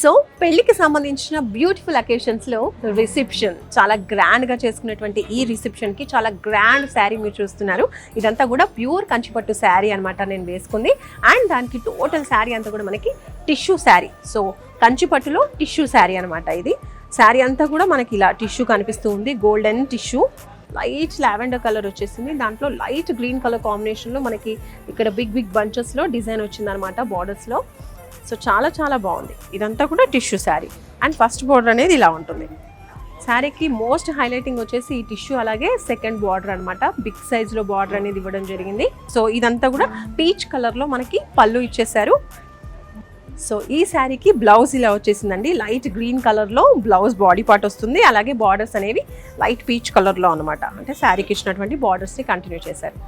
So పెళ్లికి సంబంధించిన beautiful అకేషన్స్లో reception చాలా గ్రాండ్గా చేసుకునేటువంటి ఈ రిసెప్షన్కి చాలా గ్రాండ్ శారీ మీరు చూస్తున్నారు. ఇదంతా కూడా ప్యూర్ కంచిపట్టు శారీ అనమాట నేను వేసుకుంది. అండ్ దానికి టోటల్ శారీ అంతా కూడా మనకి టిష్యూ శారీ. సో కంచిపట్టులో టిష్యూ శారీ అనమాట ఇది. శారీ అంతా కూడా మనకి ఇలా టిష్యూ కనిపిస్తూ ఉంది. Golden tissue, light lavender colour వచ్చేసింది. దాంట్లో లైట్ గ్రీన్ కలర్ కాంబినేషన్లో మనకి ఇక్కడ బిగ్ బిగ్ బంచెస్లో డిజైన్ వచ్చిందనమాట బార్డర్స్లో. సో చాలా చాలా బాగుంది. ఇదంతా కూడా tissue sari and first border అనేది ఇలా ఉంటుంది. శారీకి మోస్ట్ హైలైటింగ్ వచ్చేసి ఈ టిష్యూ, అలాగే సెకండ్ బార్డర్ అనమాట. బిగ్ సైజ్లో బార్డర్ అనేది ఇవ్వడం జరిగింది. సో ఇదంతా కూడా పీచ్ కలర్లో మనకి పళ్ళు ఇచ్చేసారు. సో ఈ శారీకి బ్లౌజ్ ఇలా వచ్చేసిందండి. లైట్ గ్రీన్ కలర్లో బ్లౌజ్ బాడీ పార్ట్ వస్తుంది. అలాగే బార్డర్స్ అనేవి లైట్ పీచ్ కలర్లో అనమాట. అంటే శారీకి ఇచ్చినటువంటి బార్డర్స్ని కంటిన్యూ చేశారు.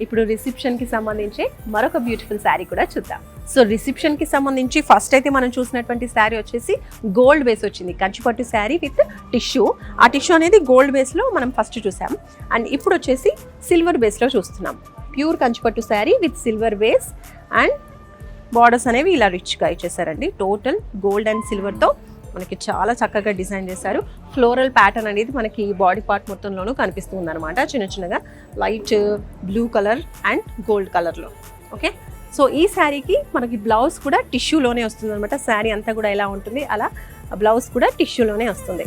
ఇప్పుడు రిసెప్షన్కి సంబంధించి మరొక బ్యూటిఫుల్ శారీ కూడా చూద్దాం. సో రిసెప్షన్కి సంబంధించి ఫస్ట్ అయితే మనం చూసినటువంటి శారీ వచ్చేసి గోల్డ్ బేస్ వచ్చింది. కంచిపట్టు శారీ విత్ టిష్యూ. ఆ టిష్యూ అనేది గోల్డ్ బేస్లో మనం ఫస్ట్ చూసాం. అండ్ ఇప్పుడు వచ్చేసి సిల్వర్ బేస్లో చూస్తున్నాం. Pure Kanchipattu sari with silver base and borders అనేవి ఇలా రిచ్గా ఇచ్చేసారండి. టోటల్ గోల్డ్ అండ్ సిల్వర్తో మనకి చాలా చక్కగా డిజైన్ చేశారు. ఫ్లోరల్ ప్యాటర్న్ అనేది మనకి బాడీ పార్ట్ మొత్తంలోనూ కనిపిస్తుంది అనమాట. చిన్న చిన్నగా light blue colour and gold కలర్లో. ఓకే, సో ఈ శారీకి మనకి బ్లౌజ్ కూడా టిష్యూలోనే వస్తుంది అనమాట. శారీ అంతా కూడా ఎలా ఉంటుంది అలా బ్లౌజ్ కూడా టిష్యూలోనే వస్తుంది.